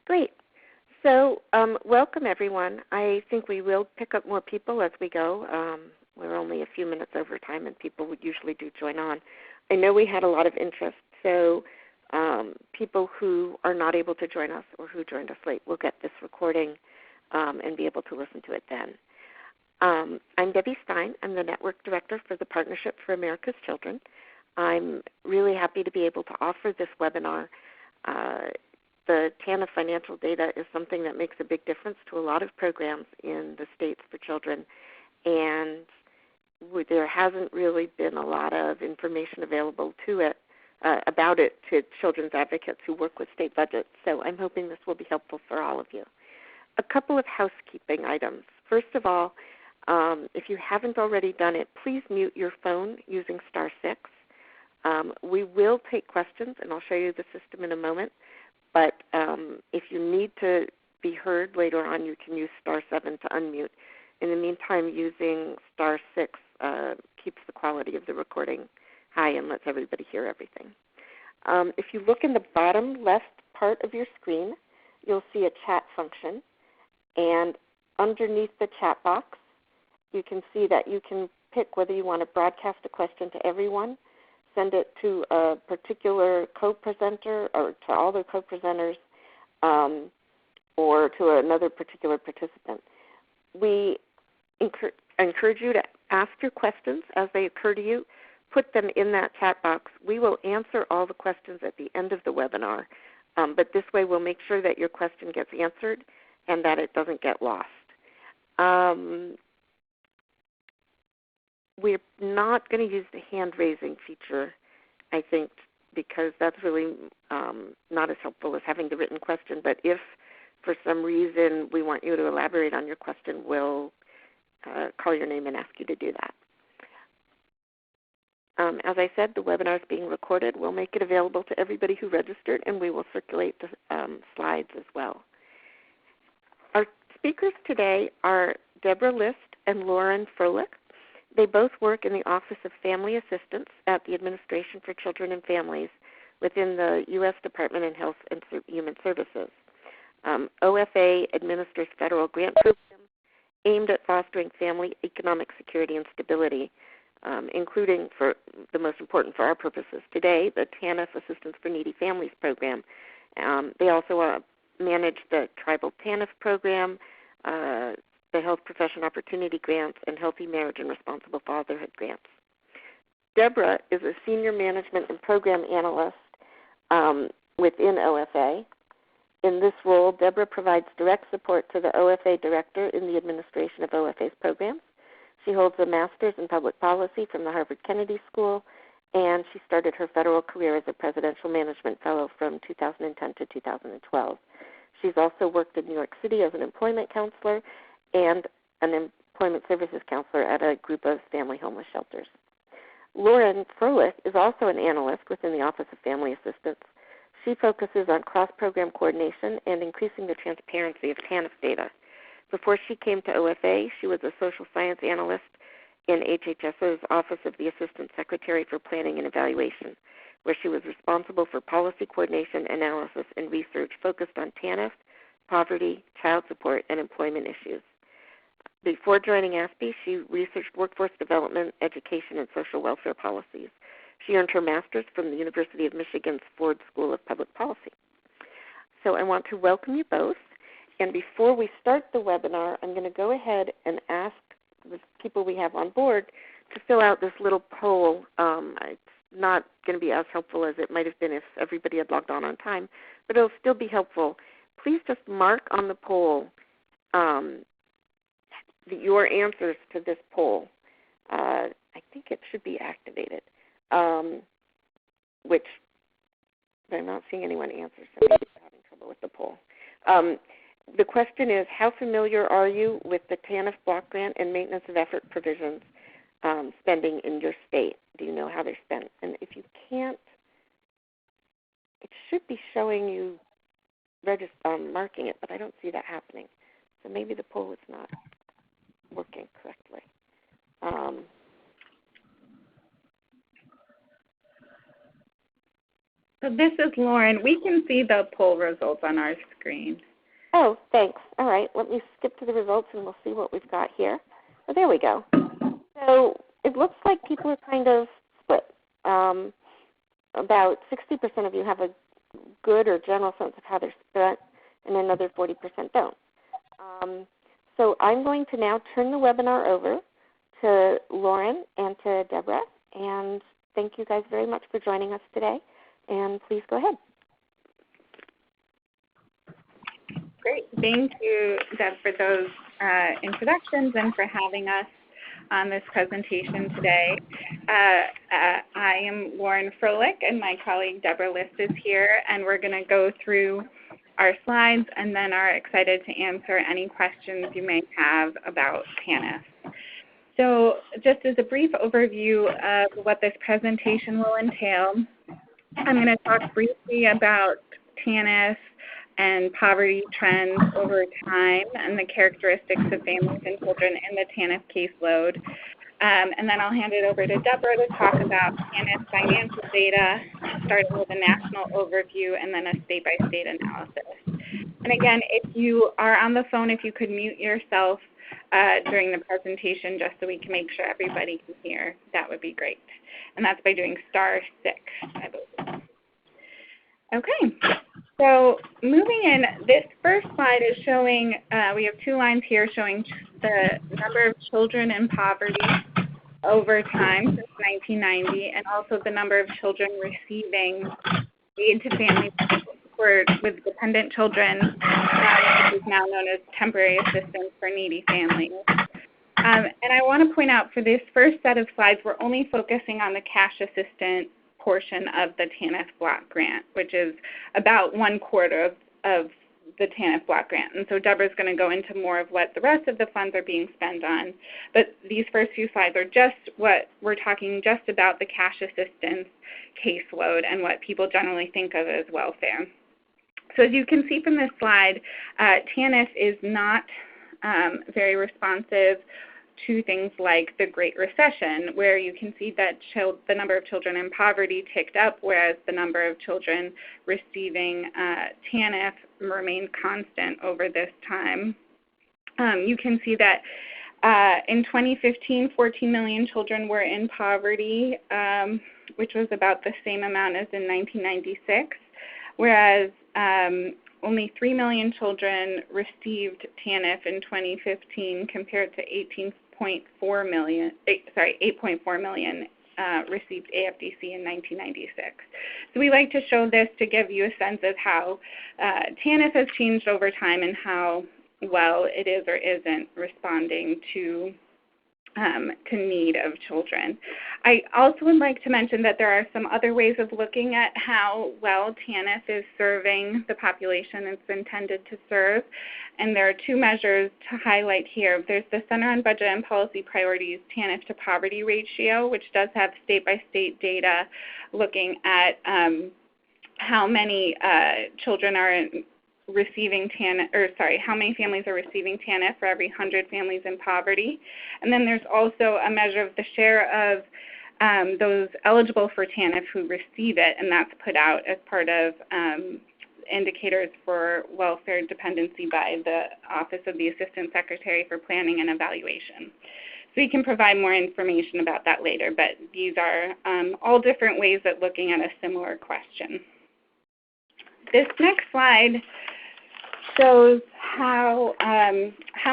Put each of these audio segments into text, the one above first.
Great. So welcome, everyone. I think we will pick up more people as we go. We're only a few minutes over time, and people would usually do join on. I know we had a lot of interest, so people who are not able to join us or who joined us late will get this recording and be able to listen to it then. I'm Debbie Stein. I'm the Network Director for the Partnership for America's Children. I'm really happy to be able to offer this webinar. The TANF financial data is something that makes a big difference to a lot of programs in the states for children, and there hasn't really been a lot of information available to it, about it to children's advocates who work with state budgets, so I'm hoping this will be helpful for all of you. A couple of housekeeping items. First of all, if you haven't already done it, please mute your phone using *6. We will take questions, and I'll show you the system in a moment. But if you need to be heard later on, you can use *7 to unmute. In the meantime, using *6 keeps the quality of the recording high and lets everybody hear everything. If you look in the bottom left part of your screen, you'll see a chat function. And underneath the chat box, you can see that you can pick whether you want to broadcast a question to everyone, send it to a particular co-presenter or to all the co-presenters, or to another particular participant. We encourage you to ask your questions as they occur to you. Put them in that chat box. We will answer all the questions at the end of the webinar, but this way we'll make sure that your question gets answered and that it doesn't get lost. We're not going to use the hand-raising feature, I think, because that's really not as helpful as having the written question. But if for some reason we want you to elaborate on your question, we'll call your name and ask you to do that. As I said, the webinar is being recorded. We'll make it available to everybody who registered, and we will circulate the slides as well. Our speakers today are Deborah List and Lauren Froelich. They both work in the Office of Family Assistance at the Administration for Children and Families within the U.S. Department of Health and Human Services. OFA administers federal grant programs aimed at fostering family economic security and stability, including, for the most important for our purposes today, the TANF Assistance for Needy Families program. They also manage the Tribal TANF program, the Health Profession Opportunity Grants, and Healthy Marriage and Responsible Fatherhood Grants. Deborah is a Senior Management and Program Analyst within OFA. In this role, Deborah provides direct support to the OFA Director in the administration of OFA's programs. She holds a Master's in Public Policy from the Harvard Kennedy School, and she started her federal career as a Presidential Management Fellow from 2010 to 2012. She's also worked in New York City as an employment counselor and an employment services counselor at a group of family homeless shelters. Lauren Froelich is also an analyst within the Office of Family Assistance. She focuses on cross-program coordination and increasing the transparency of TANF data. Before she came to OFA, she was a social science analyst in HHS's Office of the Assistant Secretary for Planning and Evaluation, where she was responsible for policy coordination, analysis, and research focused on TANF, poverty, child support, and employment issues. Before joining AFDC, she researched workforce development, education, and social welfare policies. She earned her master's from the University of Michigan's Ford School of Public Policy. So I want to welcome you both. And before we start the webinar, I'm going to go ahead and ask the people we have on board to fill out this little poll. It's not going to be as helpful as it might have been if everybody had logged on time, but it'll still be helpful. Please just mark on the poll your answers to this poll. I think it should be activated, which I'm not seeing anyone answer, so maybe they're having trouble with the poll. The question is, how familiar are you with the TANF block grant and maintenance of effort provisions spending in your state? Do you know how they're spent? And if you can't, it should be showing you marking it, but I don't see that happening. So maybe the poll is not working correctly. So this is Lauren. We can see the poll results on our screen. Oh, thanks. All right, let me skip to the results and we'll see what we've got here. Oh, there we go. So it looks like people are kind of split. About 60% of you have a good or general sense of how they're spent, and another 40% don't. So I'm going to now turn the webinar over to Lauren and to Deborah, and thank you guys very much for joining us today, and please go ahead. Great. Thank you, Deb, for those introductions and for having us on this presentation today. I am Lauren Froelich, and my colleague Deborah List is here, and we're going to go through our slides and then are excited to answer any questions you may have about TANF. So just as a brief overview of what this presentation will entail, I'm going to talk briefly about TANF and poverty trends over time and the characteristics of families and children in the TANF caseload. And then I'll hand it over to Deborah to talk about TANF financial data, starting with a national overview and then a state-by-state analysis. And again, if you are on the phone, if you could mute yourself during the presentation just so we can make sure everybody can hear, that would be great. And that's by doing *6, I believe. Okay. So moving in, this first slide is showing, we have two lines here showing the number of children in poverty over time since 1990, and also the number of children receiving aid to families with dependent children, which is now known as temporary assistance for needy families. And I want to point out for this first set of slides, we're only focusing on the cash assistance portion of the TANF block grant, which is about 1/4 of the TANF block grant. And so Deborah's going to go into more of what the rest of the funds are being spent on. But these first few slides are just what we're talking just about the cash assistance caseload and what people generally think of as welfare. So as you can see from this slide, TANF is not very responsive to things like the Great Recession, where you can see that the number of children in poverty ticked up, whereas the number of children receiving TANF remained constant over this time. You can see that in 2015, 14 million children were in poverty, which was about the same amount as in 1996, whereas only 3 million children received TANF in 2015 compared to 8.4 million received AFDC in 1996. So we like to show this to give you a sense of how TANF has changed over time and how well it is or isn't responding to need of children. I also would like to mention that there are some other ways of looking at how well TANF is serving the population it's intended to serve, and there are two measures to highlight here. There's the Center on Budget and Policy Priorities TANF to Poverty ratio, which does have state-by-state data looking at how many children are receiving TANF, or sorry, how many families are receiving TANF for every 100 families in poverty. And then there's also a measure of the share of those eligible for TANF who receive it, and that's put out as part of indicators for welfare dependency by the Office of the Assistant Secretary for Planning and Evaluation. So we can provide more information about that later, but these are all different ways of looking at a similar question. This next slide shows how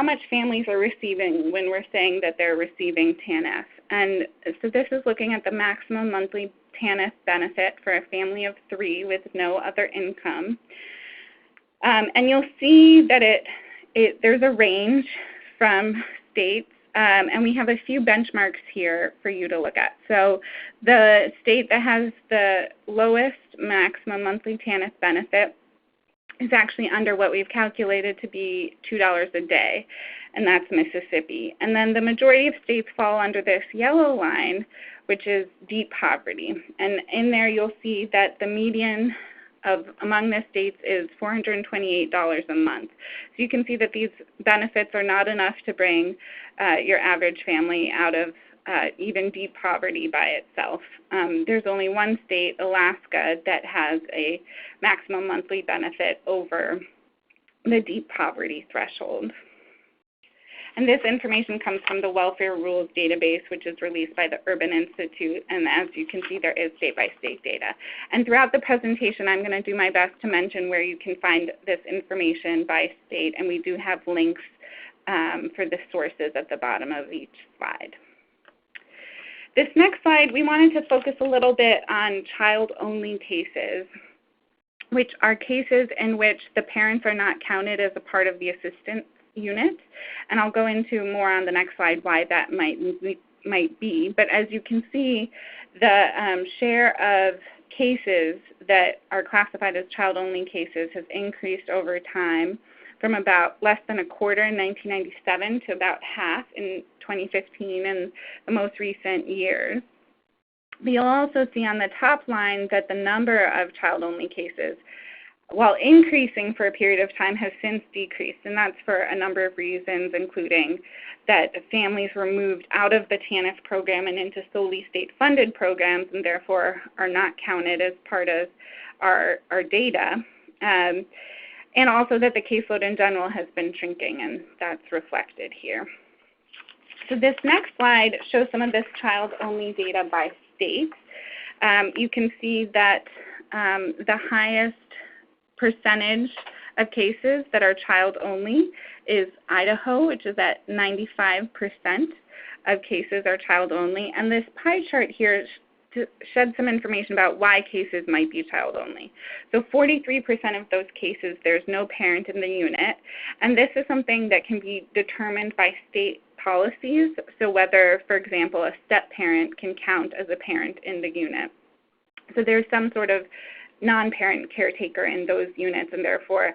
much families are receiving when we're saying that they're receiving TANF. And so this is looking at the maximum monthly TANF benefit for a family of 3 with no other income. And you'll see that there's a range from states, and we have a few benchmarks here for you to look at. So the state that has the lowest maximum monthly TANF benefit is actually under what we've calculated to be $2 a day, and that's Mississippi. And then the majority of states fall under this yellow line, which is deep poverty. And in there you'll see that the median among the states is $428 a month. So you can see that these benefits are not enough to bring your average family out of even deep poverty by itself. There's only one state, Alaska, that has a maximum monthly benefit over the deep poverty threshold. And this information comes from the Welfare Rules Database, which is released by the Urban Institute. And as you can see, there is state-by-state data. And throughout the presentation, I'm going to do my best to mention where you can find this information by state. And we do have links for the sources at the bottom of each slide. This next slide, we wanted to focus a little bit on child-only cases, which are cases in which the parents are not counted as a part of the assistance unit. And I'll go into more on the next slide why that might be. But as you can see, the share of cases that are classified as child-only cases has increased over time from about less than a quarter in 1997 to about half in 2015 and the most recent years. But you'll also see on the top line that the number of child-only cases, while increasing for a period of time, has since decreased. And that's for a number of reasons, including that families were moved out of the TANF program and into solely state-funded programs and therefore are not counted as part of our data. And also that the caseload in general has been shrinking, and that's reflected here. So this next slide shows some of this child-only data by state. You can see that the highest percentage of cases that are child-only is Idaho, which is at 95% of cases are child-only. And this pie chart here shed some information about why cases might be child-only. So 43% of those cases, there's no parent in the unit. And this is something that can be determined by state policies. So whether, for example, a step-parent can count as a parent in the unit. So there's some sort of non-parent caretaker in those units, and therefore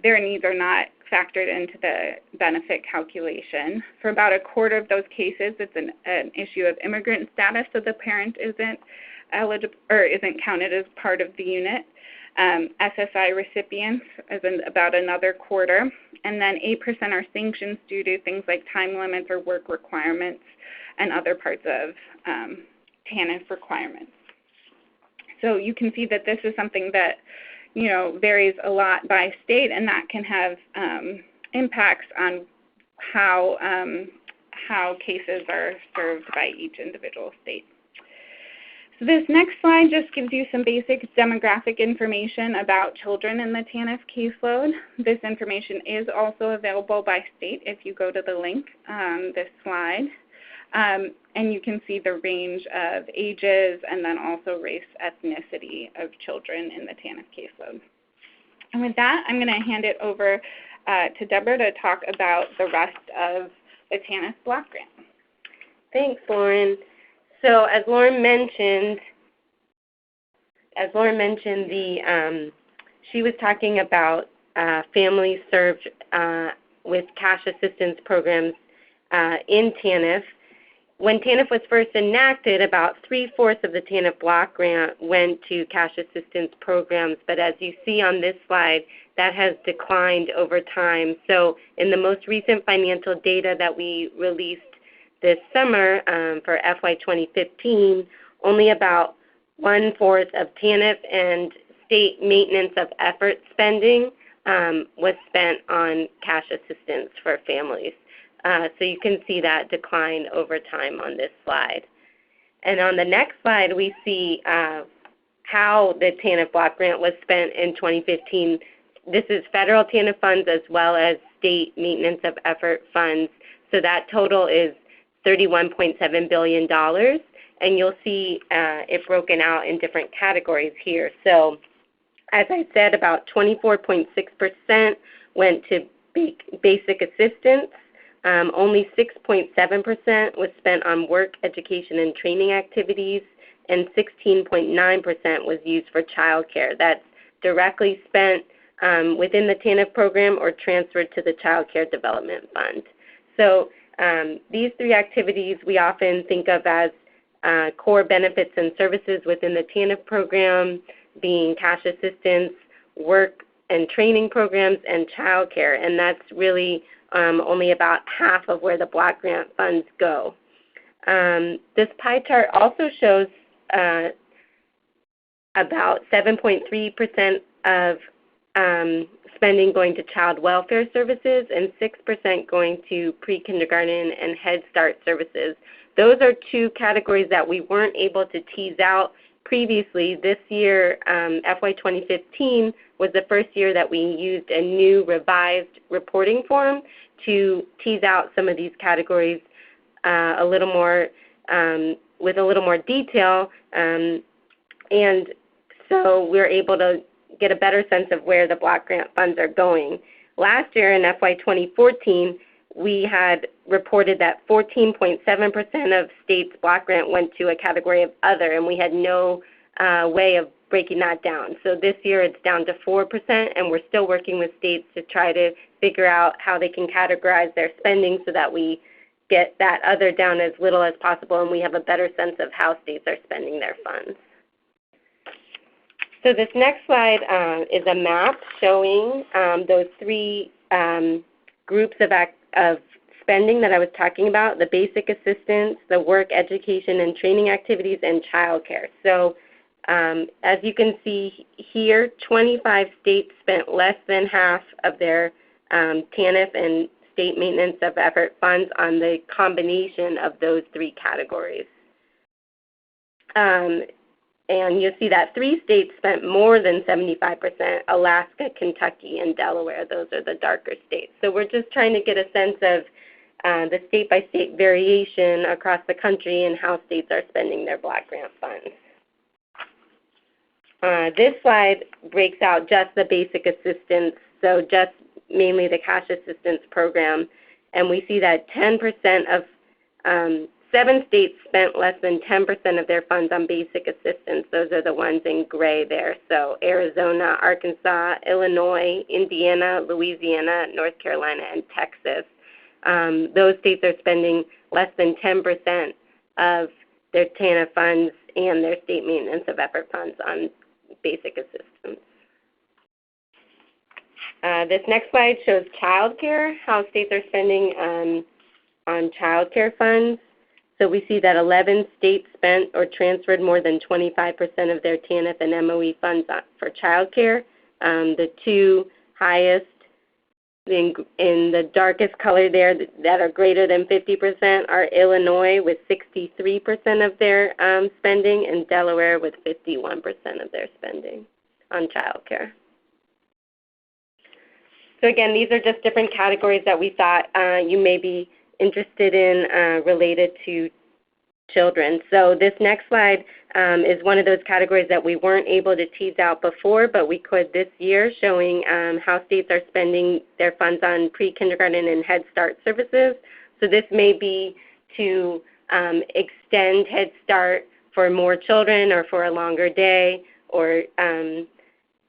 their needs are not factored into the benefit calculation. For about a quarter of those cases, it's an issue of immigrant status, so the parent isn't eligible or isn't counted as part of the unit. SSI recipients is about another quarter, and then 8% are sanctions due to things like time limits or work requirements and other parts of TANF requirements. So you can see that this is something that, varies a lot by state, and that can have impacts on how cases are served by each individual state. So this next slide just gives you some basic demographic information about children in the TANF caseload. This information is also available by state if you go to the link on this slide. And you can see the range of ages and then also race, ethnicity of children in the TANF caseload. And with that, I'm going to hand it over to Deborah to talk about the rest of the TANF block grant. Thanks, Lauren. So as Lauren mentioned, she was talking about families served with cash assistance programs in TANF. When TANF was first enacted, about 3/4 of the TANF block grant went to cash assistance programs, but as you see on this slide, that has declined over time. So in the most recent financial data that we released this summer for FY 2015, only about 1/4 of TANF and state maintenance of effort spending was spent on cash assistance for families. So you can see that decline over time on this slide. And on the next slide, we see how the TANF block grant was spent in 2015. This is federal TANF funds as well as state maintenance of effort funds. So that total is $31.7 billion. And you'll see it broken out in different categories here. So as I said, about 24.6% went to basic assistance. Only 6.7% was spent on work, education, and training activities, and 16.9% was used for child care. That's directly spent within the TANF program or transferred to the Child Care Development Fund. So these three activities we often think of as core benefits and services within the TANF program, being cash assistance, work and training programs, and child care, and that's really only about half of where the block grant funds go. This pie chart also shows about 7.3% of spending going to child welfare services and 6% going to pre-kindergarten and Head Start services. Those are two categories that we weren't able to tease out previously. This year, FY 2015, was the first year that we used a new revised reporting form to tease out some of these categories a little more with a little more detail, and so we're able to get a better sense of where the block grant funds are going. Last year in FY 2014, we had reported that 14.7% of states' block grant went to a category of other, and we had no way of breaking that down. So this year it's down to 4%, and we're still working with states to try to figure out how they can categorize their spending so that we get that other down as little as possible, and we have a better sense of how states are spending their funds. So this next slide is a map showing those three groups of spending that I was talking about: the basic assistance, the work, education, and training activities, and child care. So as you can see here, 25 states spent less than half of their TANF and state maintenance of effort funds on the combination of those three categories. And you'll see that 3 states spent more than 75%, Alaska, Kentucky, and Delaware. Those are the darker states. So we're just trying to get a sense of the state-by-state variation across the country and how states are spending their block grant funds. This slide breaks out just the basic assistance, so just mainly the cash assistance program. And we see that 10% of 7 states spent less than 10% of their funds on basic assistance. Those are the ones in gray there. So Arizona, Arkansas, Illinois, Indiana, Louisiana, North Carolina, and Texas. Those states are spending less than 10% of their TANF funds and their state maintenance of effort funds on basic assistance. This next slide shows child care, how states are spending on child care funds. So we see that 11 states spent or transferred more than 25% of their TANF and MOE funds for child care. The two highest in the darkest color there that are greater than 50% are Illinois with 63% of their spending, and Delaware with 51% of their spending on child care. So again, these are just different categories that we thought you may be interested in related to children. So this next slide is one of those categories that we weren't able to tease out before, but we could this year, showing how states are spending their funds on pre-kindergarten and Head Start services. So this may be to extend Head Start for more children or for a longer day, or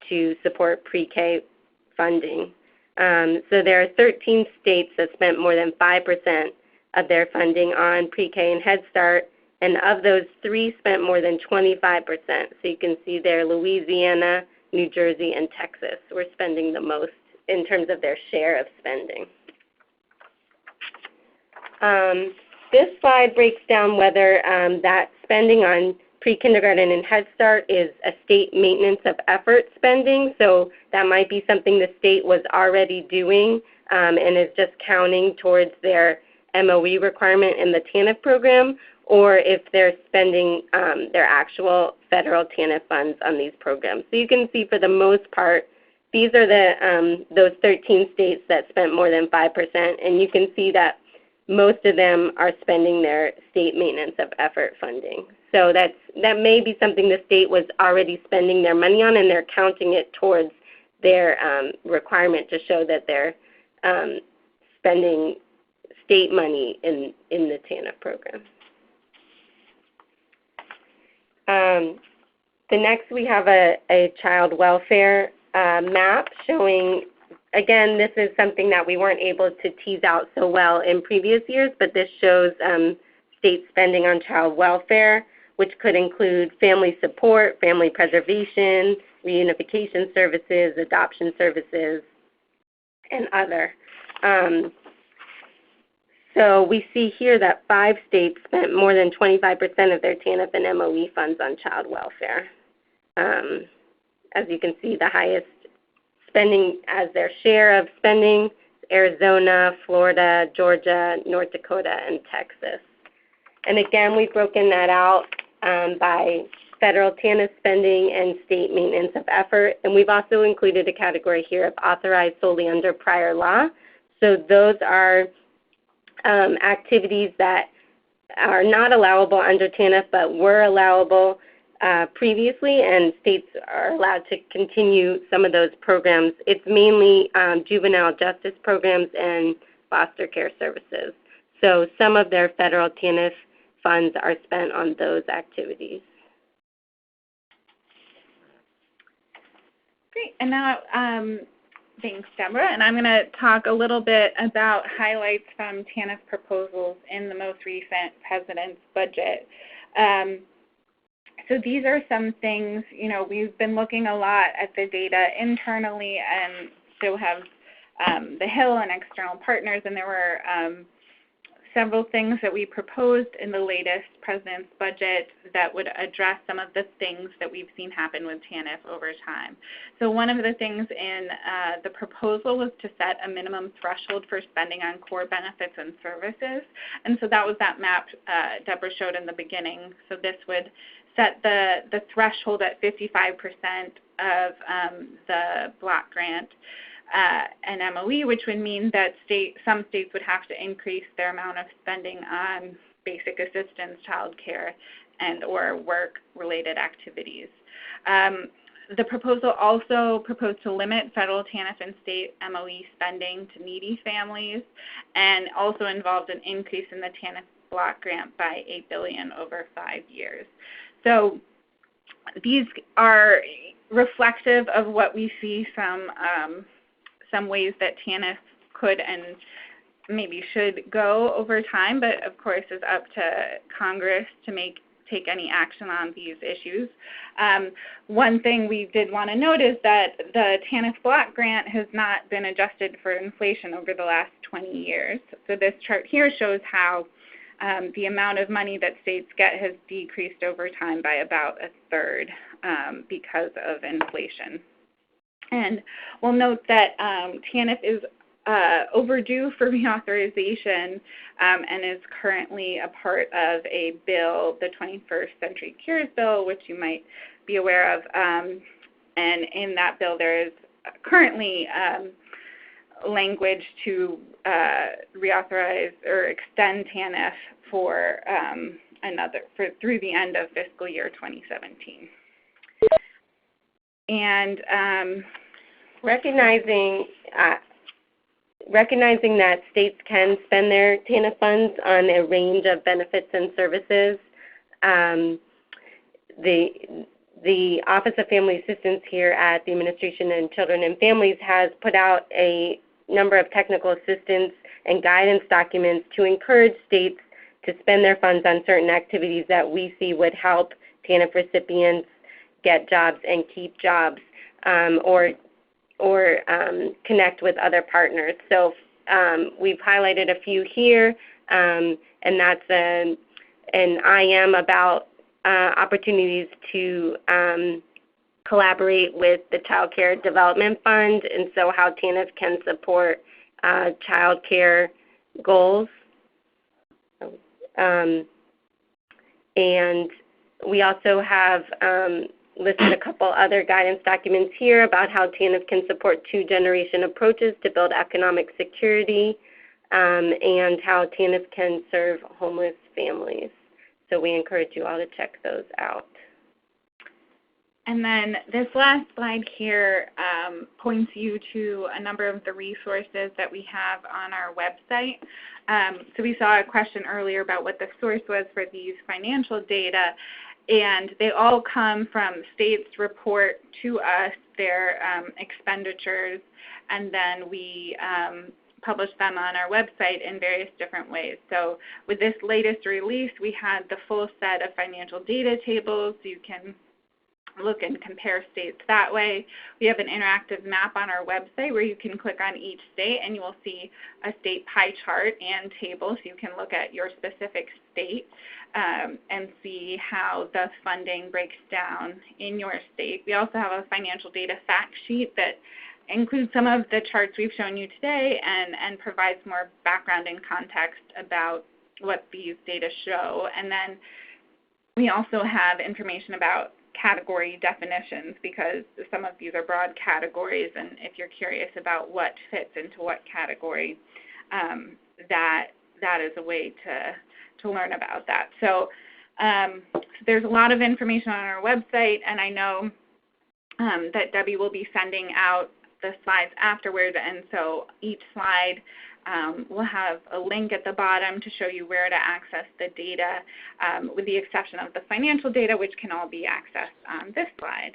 to support pre-K funding. So there are 13 states that spent more than 5% of their funding on pre-K and Head Start, and of those, 3 spent more than 25%. So you can see there Louisiana, New Jersey, and Texas were spending the most in terms of their share of spending. This slide breaks down whether that spending on pre-kindergarten and Head Start is a state maintenance of effort spending. So that might be something the state was already doing and is just counting towards their MOE requirement in the TANF program, or if they're spending their actual federal TANF funds on these programs. So you can see for the most part, these are the those 13 states that spent more than 5%, and you can see that most of them are spending their state maintenance of effort funding. So that may be something the state was already spending their money on, and they're counting it towards their requirement to show that they're spending state money in the TANF program. The next we have a child welfare map showing, again, this is something that we weren't able to tease out so well in previous years, but this shows state spending on child welfare, which could include family support, family preservation, reunification services, adoption services, and other. So we see here that 5 states spent more than 25% of their TANF and MOE funds on child welfare. As you can see, the highest spending as their share of spending, Arizona, Florida, Georgia, North Dakota, and Texas. And again, we've broken that out by federal TANF spending and state maintenance of effort. And we've also included a category here of authorized solely under prior law. So those are activities that are not allowable under TANF but were allowable previously, and states are allowed to continue some of those programs. It's mainly juvenile justice programs and foster care services. So some of their federal TANF funds are spent on those activities. Great. And now, thanks, Deborah. And I'm going to talk a little bit about highlights from TANF proposals in the most recent president's budget. So these are some things, we've been looking a lot at the data internally, and so have the Hill and external partners, and there were several things that we proposed in the latest president's budget that would address some of the things that we've seen happen with TANF over time. So one of the things in the proposal was to set a minimum threshold for spending on core benefits and services. And so that was that map Deborah showed in the beginning. So this would set the threshold at 55% of the block grant and MOE, which would mean that some states would have to increase their amount of spending on basic assistance, child care, and or work-related activities. The proposal also proposed to limit federal TANF and state MOE spending to needy families, and also involved an increase in the TANF block grant by $8 billion over 5 years. So these are reflective of what we see some ways that TANF could and maybe should go over time, but of course is up to Congress to take any action on these issues. One thing we did want to note is that the TANF block grant has not been adjusted for inflation over the last 20 years. So this chart here shows how the amount of money that states get has decreased over time by about 1/3 because of inflation. And we'll note that TANF is overdue for reauthorization and is currently a part of a bill, the 21st Century Cures Bill, which you might be aware of. And in that bill, there is currently language to reauthorize or extend TANF for through the end of fiscal year 2017. And recognizing that states can spend their TANF funds on a range of benefits and services, the Office of Family Assistance here at the Administration and Children and Families has put out a number of technical assistance and guidance documents to encourage states to spend their funds on certain activities that we see would help TANF recipients get jobs and keep jobs, or connect with other partners. So we've highlighted a few here, and that's an IM about opportunities to collaborate with the Child Care Development Fund, and so how TANF can support child care goals. And we also have listed a couple other guidance documents here about how TANF can support two-generation approaches to build economic security, and how TANF can serve homeless families. So we encourage you all to check those out. And then this last slide here points you to a number of the resources that we have on our website. So we saw a question earlier about what the source was for these financial data, and they all come from states report to us their expenditures, and then we publish them on our website in various different ways. So with this latest release, we had the full set of financial data tables. You can look and compare states that way. We have an interactive map on our website where you can click on each state and you will see a state pie chart and table, so you can look at your specific state and see how the funding breaks down in your state. We also have a financial data fact sheet that includes some of the charts we've shown you today and provides more background and context about what these data show. And then we also have information about category definitions, because some of these are broad categories, and if you're curious about what fits into what category, that is a way to learn about that. So there's a lot of information on our website, and I know that Debbie will be sending out the slides afterwards, and so each slide we'll have a link at the bottom to show you where to access the data, with the exception of the financial data, which can all be accessed on this slide.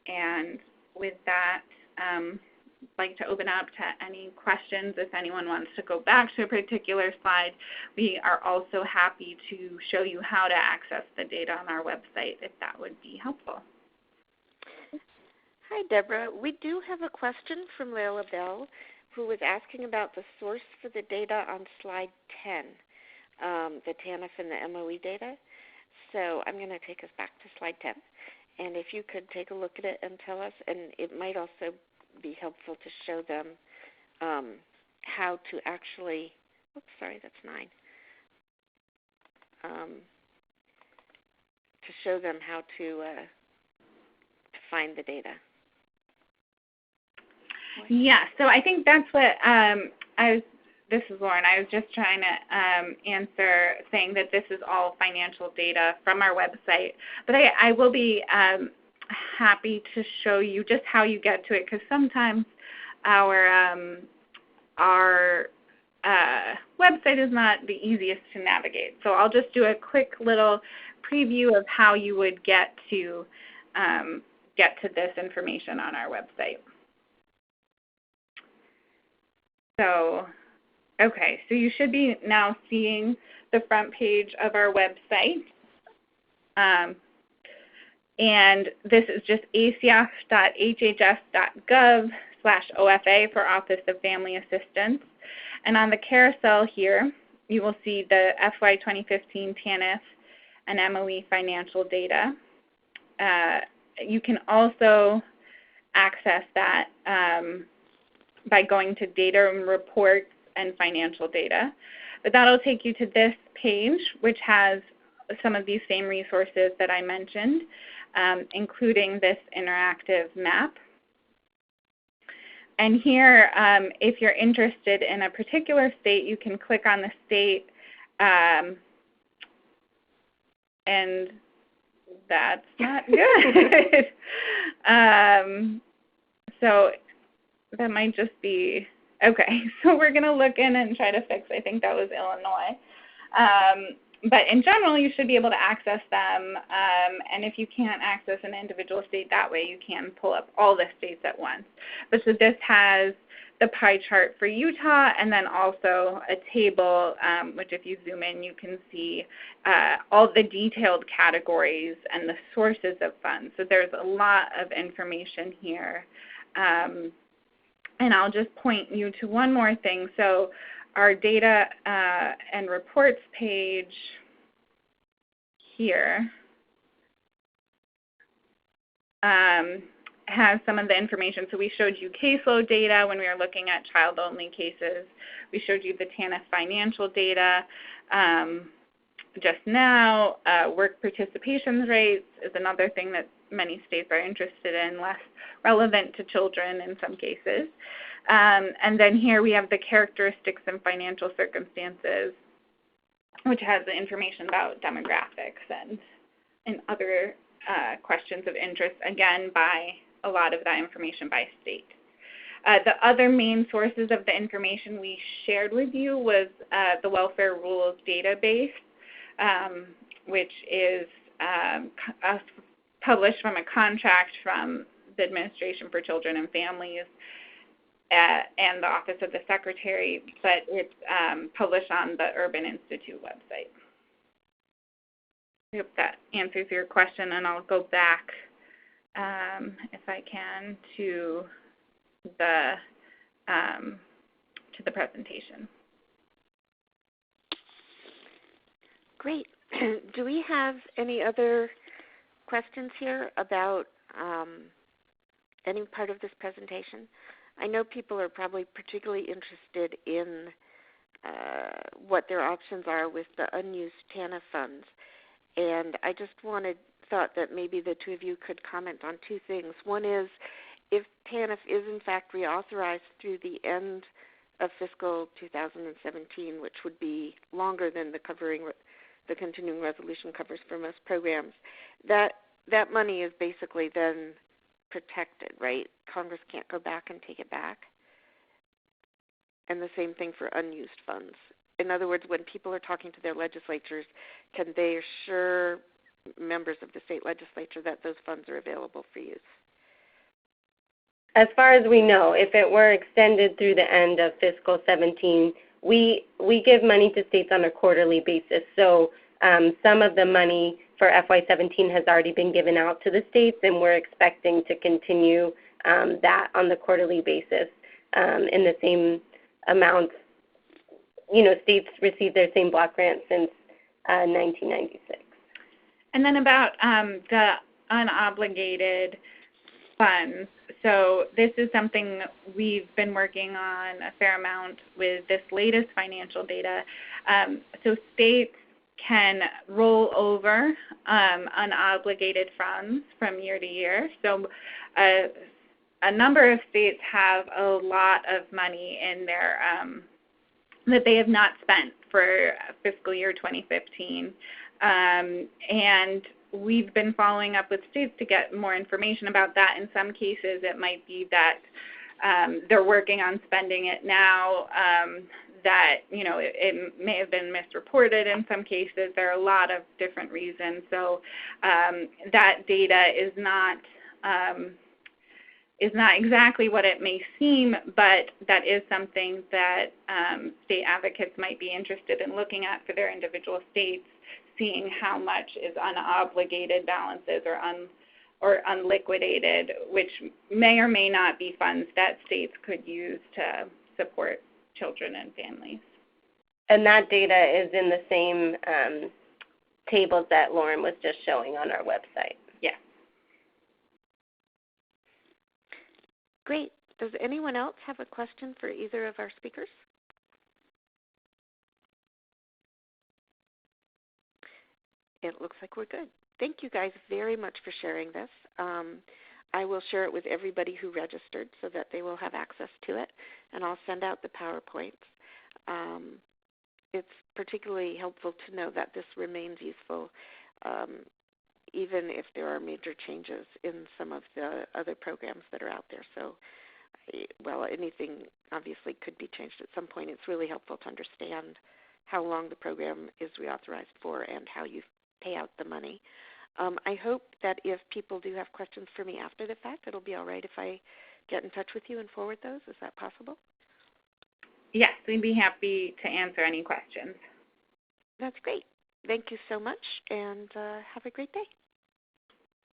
And with that, I'd like to open up to any questions. If anyone wants to go back to a particular slide, we are also happy to show you how to access the data on our website if that would be helpful. Hi, Deborah. We do have a question from Layla Bell, who was asking about the source for the data on slide 10, the TANF and the MOE data. So I'm going to take us back to slide 10. And if you could take a look at it and tell us, and it might also be helpful to show them how to actually, oops, sorry, that's 9. To show them how to find the data. Yeah, so I think that's what this is Lauren. I was just trying to answer, saying that this is all financial data from our website. But I will be happy to show you just how you get to it, because sometimes our website is not the easiest to navigate. So I'll just do a quick little preview of how you would get to this information on our website. So, okay, so you should be now seeing the front page of our website. And this is just acf.hhs.gov/OFA for Office of Family Assistance. And on the carousel here, you will see the FY 2015 TANF and MOE financial data. You can also access that by going to Data and Reports and Financial Data. But that'll take you to this page, which has some of these same resources that I mentioned, including this interactive map. And here, if you're interested in a particular state, you can click on the state, and that's not good. So that might just be, okay, so we're going to look in and try to fix, I think that was Illinois. But in general, you should be able to access them, and if you can't access an individual state that way, you can pull up all the states at once. But so this has the pie chart for Utah, and then also a table, which if you zoom in, you can see all the detailed categories and the sources of funds. So there's a lot of information here. And I'll just point you to one more thing. So our data and reports page here has some of the information. So we showed you caseload data when we were looking at child-only cases. We showed you the TANF financial data. Just now, work participation rates is another thing that many states are interested in, less relevant to children in some cases. And then here we have the characteristics and financial circumstances, which has the information about demographics and other questions of interest, again, by a lot of that information by state. The other main sources of the information we shared with you was the Welfare Rules Database, which is published from a contract from the Administration for Children and Families and the Office of the Secretary, but it's published on the Urban Institute website. I hope that answers your question, and I'll go back, if I can, to the presentation. Great. Do we have any other questions here about any part of this presentation? I know people are probably particularly interested in what their options are with the unused TANF funds. And I just thought that maybe the two of you could comment on two things. One is, if TANF is in fact reauthorized through the end of fiscal 2017, which would be longer than the continuing resolution covers for most programs, that money is basically then protected, right? Congress can't go back and take it back. And the same thing for unused funds. In other words, when people are talking to their legislatures, can they assure members of the state legislature that those funds are available for use? As far as we know, if it were extended through the end of fiscal 17, we give money to states on a quarterly basis. So some of the money for FY17 has already been given out to the states, and we're expecting to continue that on the quarterly basis in the same amounts. You know, states receive their same block grant since 1996. And then about the unobligated funds. So this is something we've been working on a fair amount with this latest financial data. So states can roll over unobligated funds from year to year. So a number of states have a lot of money in their that they have not spent for fiscal year 2015. And we've been following up with states to get more information about that. In some cases, it might be that they're working on spending it now, that, you know, it may have been misreported in some cases. There are a lot of different reasons. So that data is not exactly what it may seem, but that is something that state advocates might be interested in looking at for their individual states, seeing how much is unobligated balances or unliquidated, which may or may not be funds that states could use to support children and families. And that data is in the same tables that Lauren was just showing on our website. Yes. Great. Does anyone else have a question for either of our speakers? It looks like we're good. Thank you guys very much for sharing this. I will share it with everybody who registered so that they will have access to it, and I'll send out the PowerPoints. It's particularly helpful to know that this remains useful even if there are major changes in some of the other programs that are out there. So, well, anything obviously could be changed at some point. It's really helpful to understand how long the program is reauthorized for and how you pay out the money. I hope that if people do have questions for me after the fact, it'll be all right if I get in touch with you and forward those. Is that possible? Yes, we'd be happy to answer any questions. That's great. Thank you so much, and have a great day.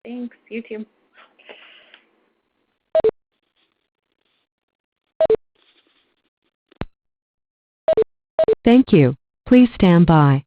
Thanks. You too. Thank you. Please stand by.